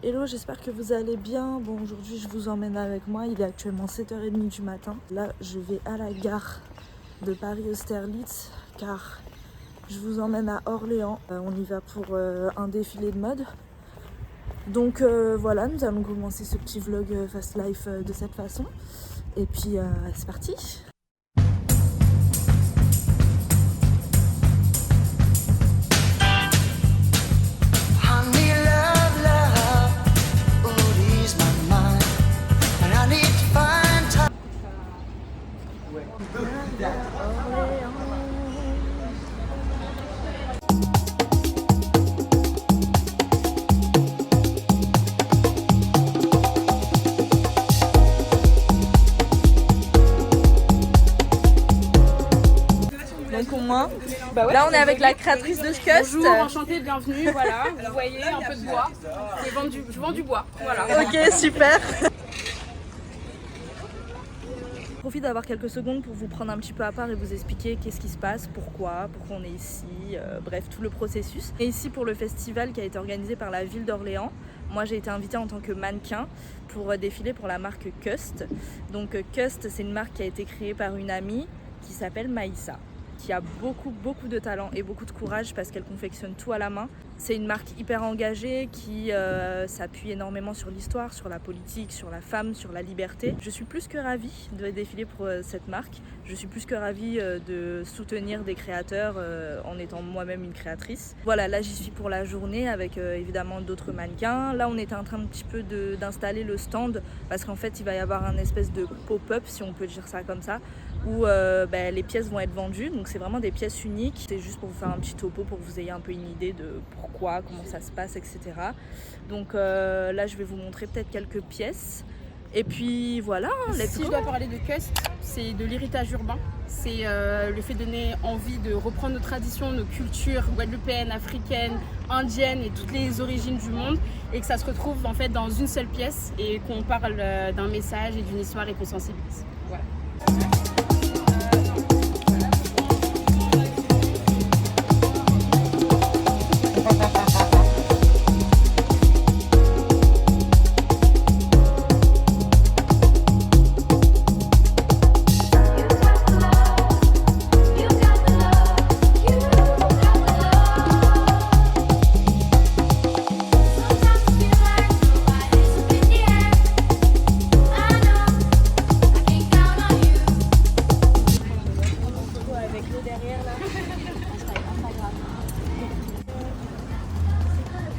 Hello, j'espère que vous allez bien. Bon, aujourd'hui je vous emmène avec moi, il est actuellement 7h30 du matin. Là, je vais à la gare de Paris-Austerlitz car je vous emmène à Orléans. On y va pour un défilé de mode. Donc voilà, nous allons commencer ce petit vlog Fast Life de cette façon. Et puis c'est parti. Bah ouais, là on est avec la créatrice de Cust. Bonjour, enchantée, bienvenue, voilà, vous voyez un peu de bois, je vends du bois, voilà. Ok, super. Je profite d'avoir quelques secondes pour vous prendre un petit peu à part et vous expliquer qu'est-ce qui se passe, pourquoi on est ici, bref tout le processus. On est ici pour le festival qui a été organisé par la ville d'Orléans. Moi j'ai été invitée en tant que mannequin pour défiler pour la marque Cust. Donc Cust, c'est une marque qui a été créée par une amie qui s'appelle Maïssa, qui a beaucoup de talent et beaucoup de courage parce qu'elle confectionne tout à la main. C'est une marque hyper engagée qui s'appuie énormément sur l'histoire, sur la politique, sur la femme, sur la liberté. Je suis plus que ravie de défiler pour cette marque. Je suis plus que ravie de soutenir des créateurs en étant moi-même une créatrice. Voilà, là j'y suis pour la journée avec évidemment d'autres mannequins. Là on était en train un petit peu d'installer le stand parce qu'en fait il va y avoir un espèce de pop-up, si on peut dire ça comme ça, où les pièces vont être vendues. Donc c'est vraiment des pièces uniques. C'est juste pour vous faire un petit topo pour que vous ayez un peu une idée de pourquoi, comment ça se passe, etc. Donc là je vais vous montrer peut-être quelques pièces. Et puis voilà, Si je dois parler de Cust, c'est de l'héritage urbain. C'est le fait de donner envie de reprendre nos traditions, nos cultures guadeloupéennes, africaines, indiennes et toutes les origines du monde. Et que ça se retrouve en fait dans une seule pièce et qu'on parle d'un message et d'une histoire et qu'on sensibilise. Voilà.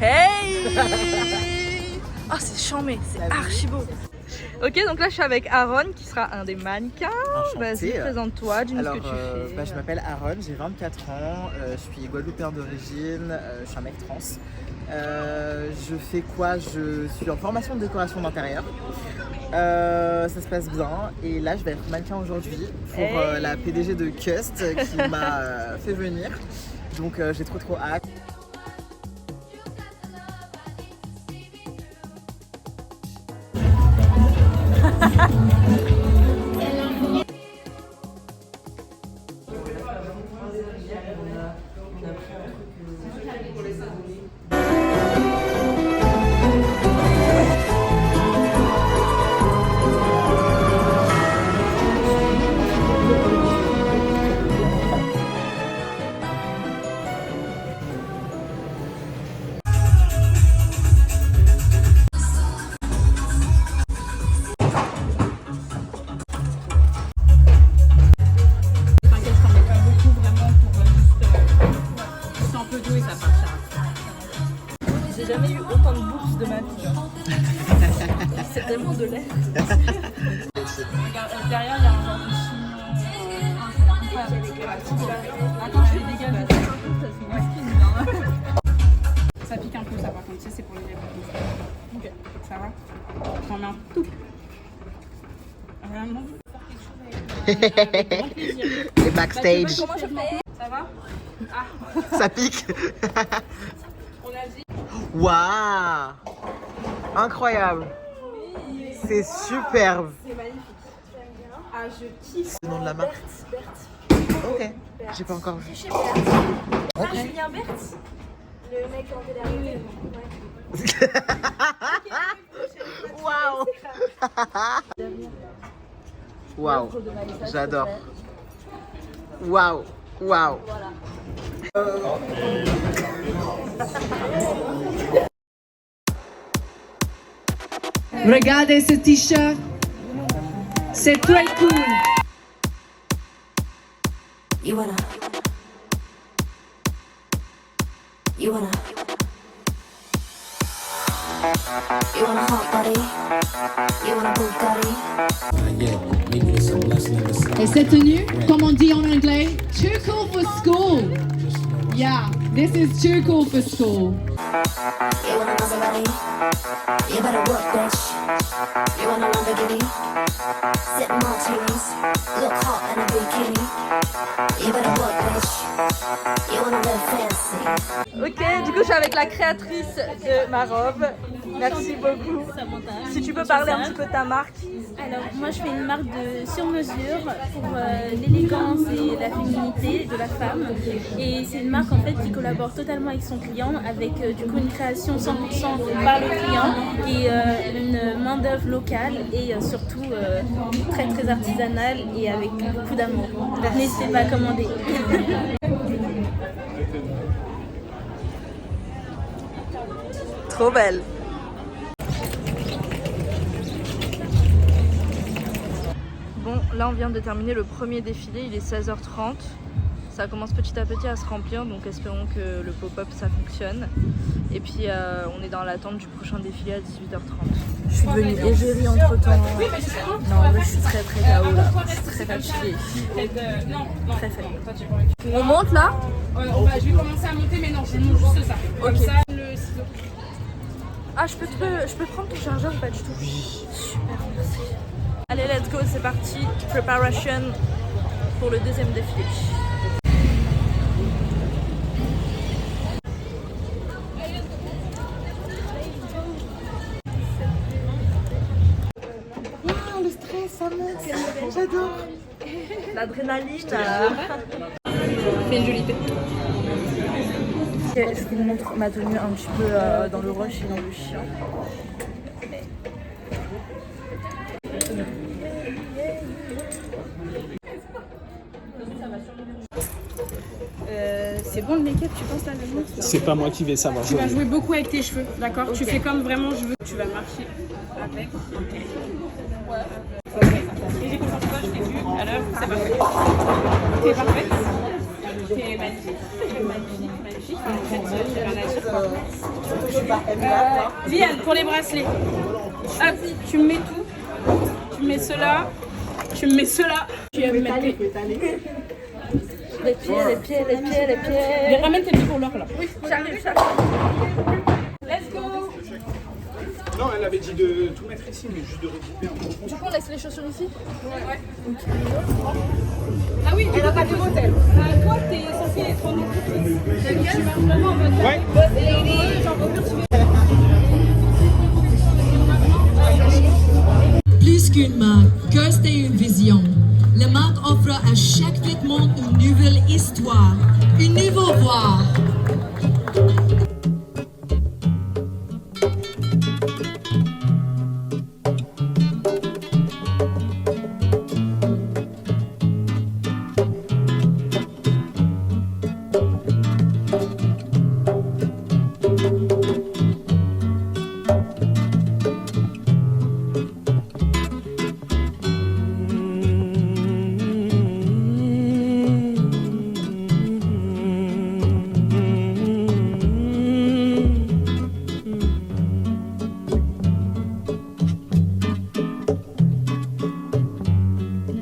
Hey! Oh c'est chambé, c'est archi beau. Ok, donc là je suis avec Aaron qui sera un des mannequins. Vas-y, présente-toi, dis-nous ce que tu fais. Je m'appelle Aaron, j'ai 24 ans, je suis guadeloupéen d'origine, je suis un mec trans. Je fais quoi? Je suis en formation de décoration d'intérieur. Ça se passe bien et là je vais être mannequin aujourd'hui pour la PDG de Cust qui m'a fait venir. Donc j'ai trop hâte. J'ai jamais eu autant de boucles de ma vie. C'est tellement de lait. Derrière, il y a un genre de chignon. Attends, je vais dégager. Ça pique un peu, ça par contre, tu sais, c'est pour les lèvres. Ok, ça va. J'en mets un tout. Vraiment. Avec grand plaisir. Les backstage. Comment je fais? Ça va? Ah. Ça pique. On a dit. Waouh! Incroyable! Oui. C'est superbe! C'est magnifique. Ah, je kiffe. Le nom de la marque? Berthe. Ok, j'ai pas encore vu. Chez Berthe. Ah, Julien Berthe. Le mec en télé. Waouh. Waouh. J'adore. Waouh. Waouh. Regardez ce t-shirt, c'est très cool. You wanna hot body? You wanna Bugatti? Et cette tenue, comme on dit en anglais, too cool for school. Yeah, this is too cool for school. You wanna Maserati? You better work, bitch. You wanna Lamborghini? Sip martinis, look hot in a bikini. You better work, bitch. You wanna live fancy. Ok, du coup je suis avec la créatrice de ma robe. Merci beaucoup. Si tu peux parler un petit peu de ta marque. Alors moi je fais une marque de sur-mesure pour l'élégance et la féminité de la femme. Et c'est une marque en fait qui collabore totalement avec son client, avec du coup une création 100% par le client et une main d'œuvre locale et surtout très très artisanale et avec beaucoup d'amour. Donc n'hésitez pas à commander. Trop belle. Bon, là on vient de terminer le premier défilé, il est 16h30. Ça commence petit à petit à se remplir, donc espérons que le pop-up ça fonctionne. Et puis on est dans l'attente du prochain défilé à 18h30. Je suis devenue égérie entre temps. Non, en vrai, je suis très très KO là. Je suis très fatiguée. Très faible. On monte là? Je vais commencer à monter, mais non, je monte juste ça. Comme ça, le ciseau. Ah, je peux prendre ton chargeur ou pas du tout? Oui. Super, merci. Allez, let's go, c'est parti. Preparation pour le deuxième défilé. Waouh, le stress, ça monte. J'adore. L'adrénaline. Fais une jolie tête. Je vous montre ma tenue un petit peu dans le rush et dans le chien. C'est bon le make-up, tu penses là le jour? C'est pas moi qui vais savoir Tu vas jouer. jouer beaucoup avec tes cheveux, d'accord? Okay. Tu fais comme vraiment je veux. Tu vas marcher avec. Ouais. Et j'ai confiance en toi, je t'ai vu à l'heure, c'est parfait. T'es parfaite. T'es magnifique. Magnifique. En fait, j'ai rien à dire. Liane, pour les bracelets. Hop, tu me mets tout. Tu me mets cela. Tu me mets cela. Tu vas me mettre Les pieds. Mais ramène tes pieds pour l'or là. Oui, j'arrive. Let's go. Non, elle avait dit de tout mettre ici, mais juste de regrouper un peu. Du coup, on laisse les chaussures ici? Ouais. Ah oui, elle a pas de modèle. Toi, t'es censé être en entreprise. Tu vas vraiment en mode. Ouais. Plus qu'une marque, Kirst est une vision. La marque offre à chaque vêtement une nouvelle histoire, une nouvelle voix.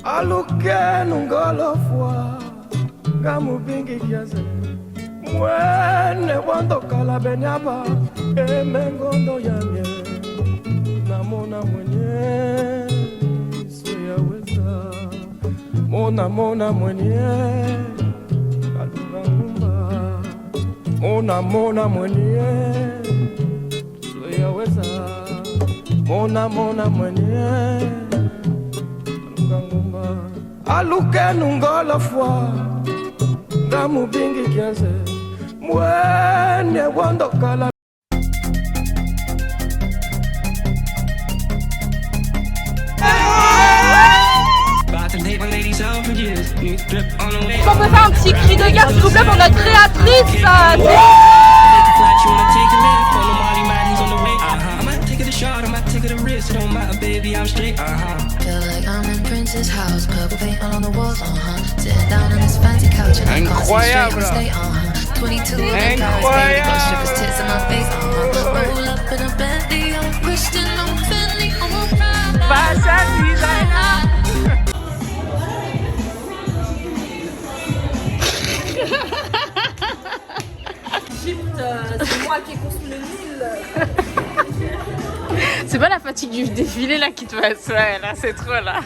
Alukenu ngolofwa ngamubingi kiaze mwene wandokala benyaba emengondo yamye namona mwenye suyaweza mona mwenye kalunga ngumba mona mwenye suyaweza mona mwenye alukenu ngolofwa ngamubingi kiaze mwene manye wando kala. On peut faire un petit cri de guerre s'il vous plaît pour notre créatrice Incroyable. C'est moi qui ai construit le Nil. C'est pas la fatigue du défilé là qui te passe, ouais, là c'est trop là.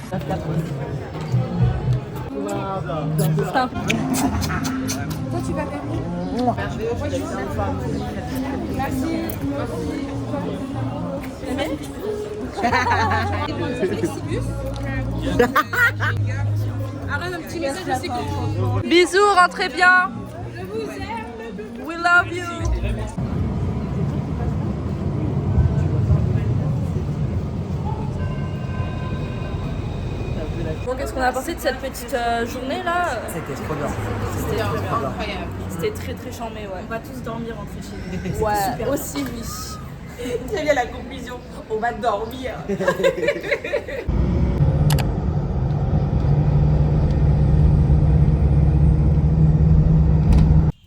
Bisous, rentrez bien. We love you. Bon, qu'est-ce qu'on a pensé de cette petite journée là? C'était trop bien. C'était Incroyable. C'était très très charmé, ouais. On va tous dormir entre chez nous. Ouais, aussi oui. Quelle est la conclusion? On va dormir.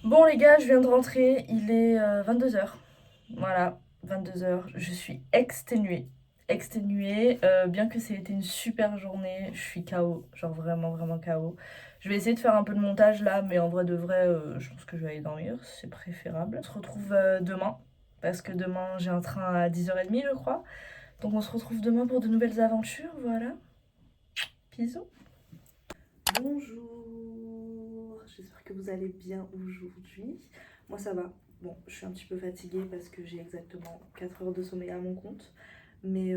Bon les gars, je viens de rentrer, il est 22h. Voilà, 22h, je suis exténuée. Bien que ça ait été une super journée, je suis KO, genre vraiment KO. Je vais essayer de faire un peu de montage là, mais en vrai de vrai, je pense que je vais aller dormir, c'est préférable. On se retrouve demain, parce que demain j'ai un train à 10h30 je crois. Donc on se retrouve demain pour de nouvelles aventures, voilà. Bisous. Bonjour, j'espère que vous allez bien aujourd'hui. Moi ça va, bon je suis un petit peu fatiguée parce que j'ai exactement 4 heures de sommeil à mon compte. Mais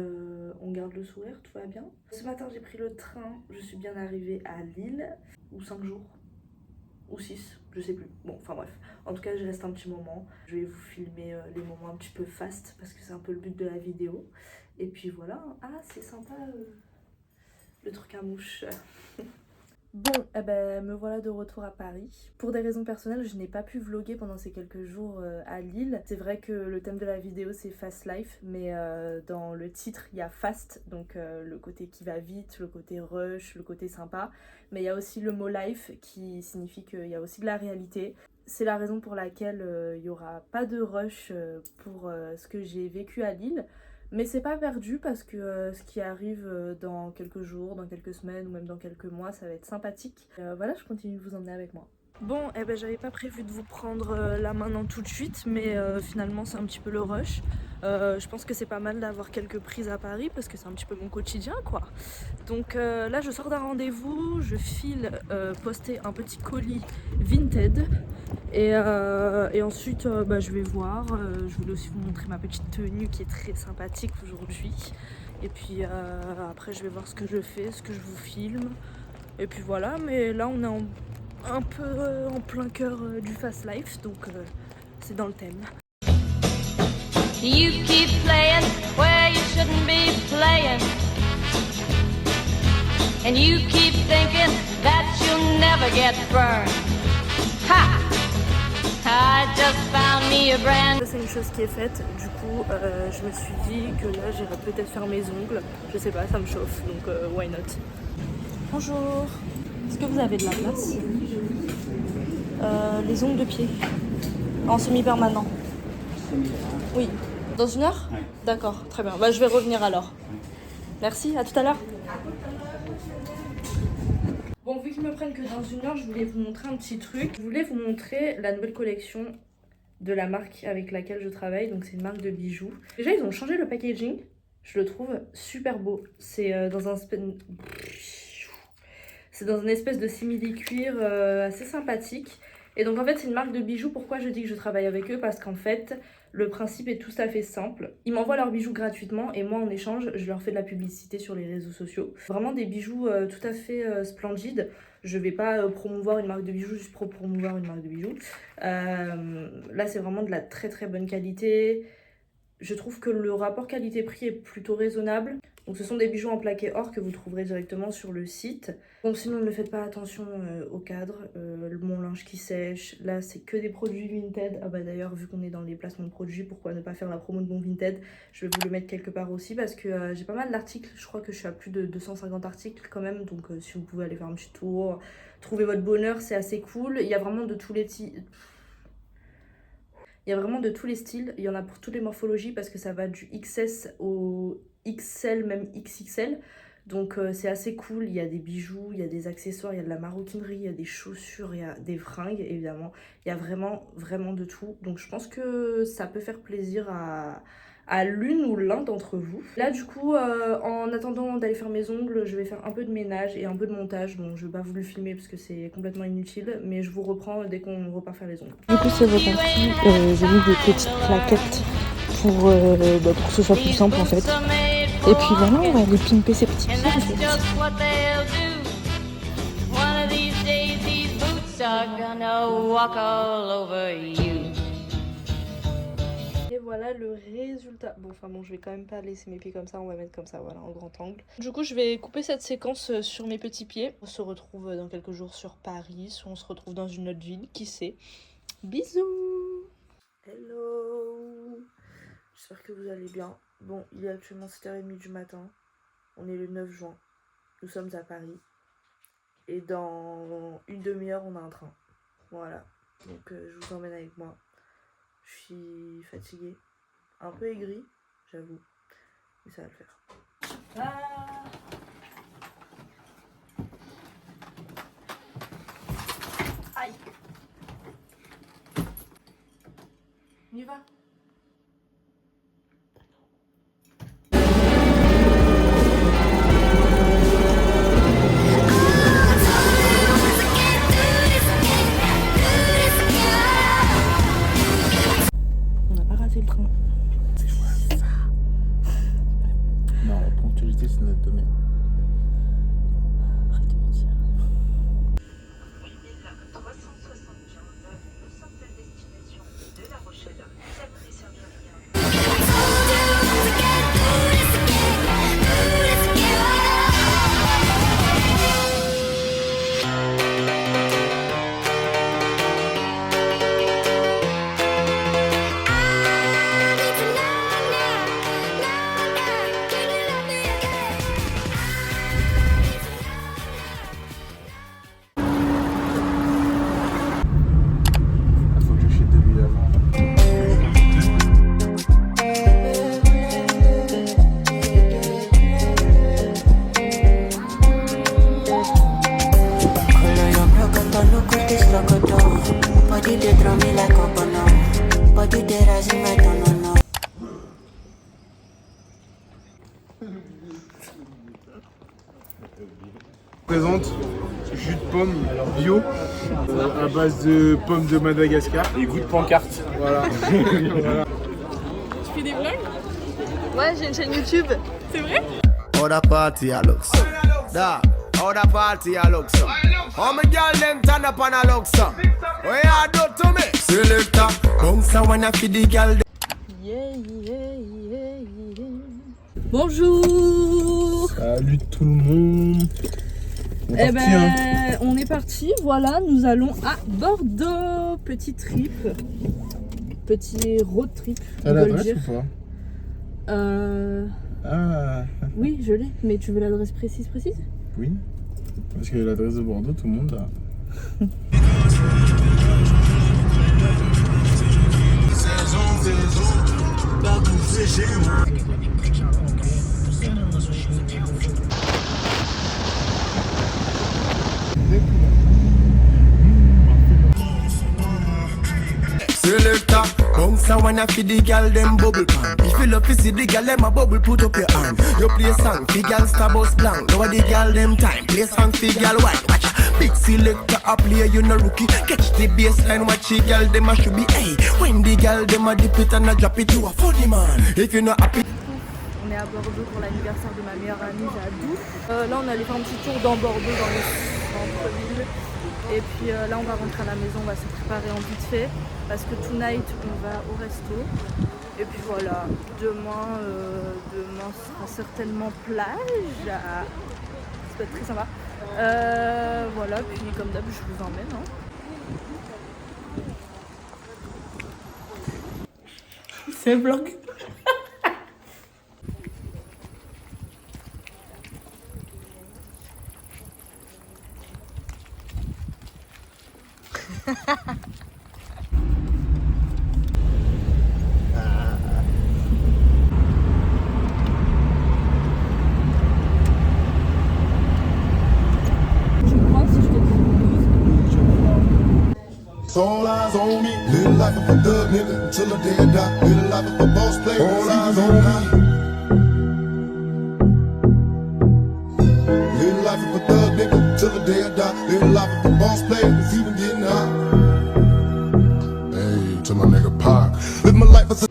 on garde le sourire, tout va bien. Ce matin j'ai pris le train, je suis bien arrivée à Lille, ou 5 jours, ou 6, je sais plus. Bon, enfin bref, en tout cas je reste un petit moment. Je vais vous filmer les moments un petit peu fast, parce que c'est un peu le but de la vidéo. Et puis voilà, ah c'est sympa le truc à mouche. Bon, eh ben, me voilà de retour à Paris. Pour des raisons personnelles, je n'ai pas pu vlogger pendant ces quelques jours à Lille. C'est vrai que le thème de la vidéo c'est Fast Life, mais dans le titre il y a Fast, donc le côté qui va vite, le côté rush, le côté sympa. Mais il y a aussi le mot life qui signifie qu'il y a aussi de la réalité. C'est la raison pour laquelle il n'y aura pas de rush pour ce que j'ai vécu à Lille. Mais c'est pas perdu parce que ce qui arrive dans quelques jours, dans quelques semaines ou même dans quelques mois, ça va être sympathique. Voilà, je continue de vous emmener avec moi. Bon, eh ben j'avais pas prévu de vous prendre là maintenant tout de suite, mais finalement c'est un petit peu le rush. Je pense que c'est pas mal d'avoir quelques prises à Paris parce que c'est un petit peu mon quotidien quoi. Donc là je sors d'un rendez-vous, je file poster un petit colis Vinted et ensuite je vais voir, je voulais aussi vous montrer ma petite tenue qui est très sympathique aujourd'hui. Et puis après je vais voir ce que je fais, ce que je vous filme. Et puis voilà, mais là on est un peu en plein cœur du fast life, donc c'est dans le thème. You keep playing where you shouldn't be playing, and you keep thinking that you'll never get burned. Ha! I just found me a brand. C'est une chose qui est faite, du coup je me suis dit que là j'irais peut-être faire mes ongles, je sais pas, ça me chauffe, donc why not. Bonjour, est-ce que vous avez de la place? Les ongles de pied, en semi-permanent. Oui. Dans une heure? Oui. D'accord, très bien. Bah, je vais revenir alors. Merci, à tout à l'heure. Bon, vu qu'ils me prennent que dans une heure, je voulais vous montrer un petit truc. Je voulais vous montrer la nouvelle collection de la marque avec laquelle je travaille. Donc, c'est une marque de bijoux. Déjà, ils ont changé le packaging. Je le trouve super beau. C'est dans un espèce de simili-cuir assez sympathique. Et donc en fait c'est une marque de bijoux. Pourquoi je dis que je travaille avec eux? Parce qu'en fait le principe est tout à fait simple. Ils m'envoient leurs bijoux gratuitement et moi en échange je leur fais de la publicité sur les réseaux sociaux. Vraiment des bijoux tout à fait splendides. Je vais pas promouvoir une marque de bijoux juste pour promouvoir une marque de bijoux. Là c'est vraiment de la très très bonne qualité. Je trouve que le rapport qualité-prix est plutôt raisonnable. Donc ce sont des bijoux en plaqué or que vous trouverez directement sur le site. Bon sinon ne faites pas attention au cadre, mon linge qui sèche. Là c'est que des produits Vinted. Ah bah d'ailleurs vu qu'on est dans les placements de produits, pourquoi ne pas faire la promo de mon Vinted? Je vais vous le mettre quelque part aussi parce que j'ai pas mal d'articles. Je crois que je suis à plus de 250 articles quand même. Donc si vous pouvez aller faire un petit tour, trouver votre bonheur, c'est assez cool. Il y a vraiment de tous les styles. Il y a vraiment de tous les styles, il y en a pour toutes les morphologies parce que ça va du XS au XL, même XXL. Donc c'est assez cool, il y a des bijoux, il y a des accessoires, il y a de la maroquinerie, il y a des chaussures, il y a des fringues évidemment. Il y a vraiment de tout. Donc je pense que ça peut faire plaisir à l'une ou l'un d'entre vous. Là du coup en attendant d'aller faire mes ongles, je vais faire un peu de ménage et un peu de montage. Bon je vais pas vous le filmer parce que c'est complètement inutile, mais je vous reprends dès qu'on repart faire les ongles. Du coup c'est reparti, j'ai mis des petites plaquettes pour que ce soit plus simple en fait. Et puis voilà, on va aller pimper ces petits pieds en fait. Et voilà le résultat. Bon enfin bon je vais quand même pas laisser mes pieds comme ça, on va mettre comme ça voilà en grand angle. Du coup je vais couper cette séquence sur mes petits pieds. On se retrouve dans quelques jours sur Paris, on se retrouve dans une autre ville, qui sait. Bisous. Hello. J'espère que vous allez bien. Bon il est actuellement 7h30 du matin. On est le 9 juin. Nous sommes à Paris. Et dans une demi-heure on a un train. Voilà. Donc je vous emmène avec moi. Je suis fatiguée, un peu aigrie, j'avoue, mais ça va le faire. Aïe. On y va. Le train. Non, la ponctualité c'est notre domaine. Arrête de mentir. Présente jus de pomme bio à base de pommes de Madagascar. Et goût de pancarte. Voilà. Voilà. Tu fais des vlogs? Ouais j'ai une chaîne YouTube. C'est vrai? Other party I look so. Da, other party I look so. How my girl them turn up and I look so. What you do to me? Selector, bounce when I feed the girl. Yeah, yeah, yeah, yeah. Bonjour. Salut tout le monde. Eh ben, on est parti, voilà, nous allons à Bordeaux. Petit trip, petit road trip. T'as l'adresse ou pas? Ah. Oui, je l'ai, mais tu veux l'adresse précise? Oui, parce que l'adresse de Bordeaux, tout le monde l'a. Selector, bounce when I feed the girl them bubble pan. If you love to see the girl them a bubble, put up your hand. You play song, the girl star bus blank. Lower the girl them time, play song, the girl white. Watch Big selector a play, you no rookie. Catch the baseline, watch the girl, them a should be. Hey, when the girl, them a dip it and a drop it, you a funny man. If you not happy. On est à Bordeaux pour l'anniversaire de ma meilleure amie Jadou. Là on allait faire un petit tour dans Bordeaux, dans le centre-ville. Et puis là on va rentrer à la maison, on va se préparer en vite fait. Parce que tonight on va au resto. Et puis voilà, demain sera certainement plage. Ça peut être très sympa. Voilà, puis comme d'hab je vous emmène. Hein. C'est un vlog. All eyes on me, live life of a thug nigga until the day I die. Live life of a boss player. All eyes on me. Live life of a thug nigga until the day I die. Live life of a boss player, it's even getting hot. Hey, to my nigga Pac. Live my life as a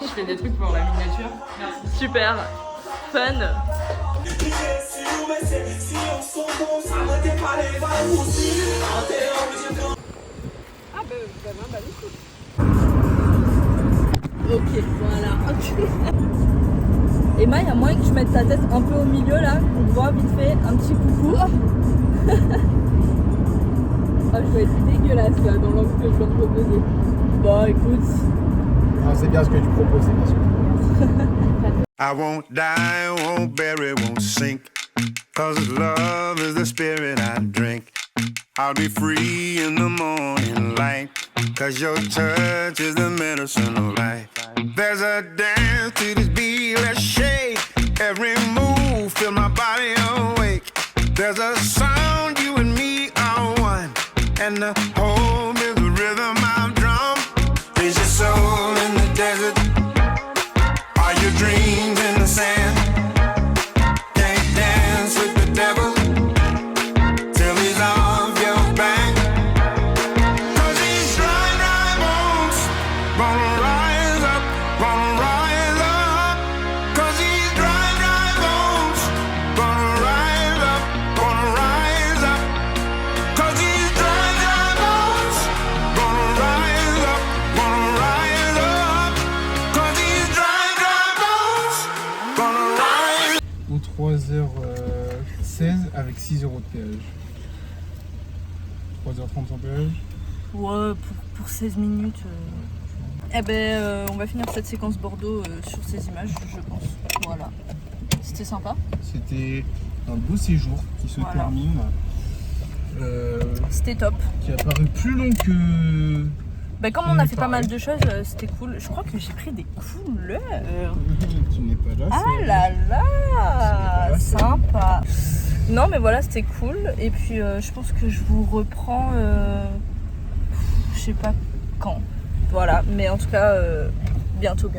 Je fais des trucs pour la miniature. Merci. Super, fun. Ok, voilà. Emma, il y a moyen que tu mettes ta tête un peu au milieu là, qu'on te voit vite fait, un petit coucou. Oh, je dois être dégueulasse là dans l'angle que je dois te proposer. Bon, écoute. Ah, c'est bien ce que tu proposes, c'est bien sûr. I won't die, won't bury, won't sink. Cause love is the spirit I drink. I'll be free in the morning light. Cause your touch is the medicine of life. There's a dance to this beat, let's shake. Every move, feel my body awake. There's a sound, you and me are one. And the home is the rhythm I've drawn. Is your soul in the desert? Are your dreams in the sand? Can't dance with the devil till he's off your back. Cause these dry, dry bones gonna rise up, gonna rise up. Cause these dry, dry bones gonna rise up, gonna rise up. Cause these dry, dry bones gonna rise up, gonna rise up. Cause these dry, dry bones gonna rise. Ou 3h16 avec 6 € de péage. 3h30 sans péage. Ouais, pour 16 minutes. Eh ben, on va finir cette séquence Bordeaux sur ces images, je pense. Voilà. C'était sympa. C'était un beau séjour qui se termine. C'était top. Qui a paru plus long que... Ben, comme on a fait pas mal de choses, c'était cool. Je crois que j'ai pris des couleurs. Tu n'es pas là. Ah là là, sympa. Non mais voilà, c'était cool. Et puis je pense que je vous reprends, je sais pas quand. Voilà, mais en tout cas, bientôt.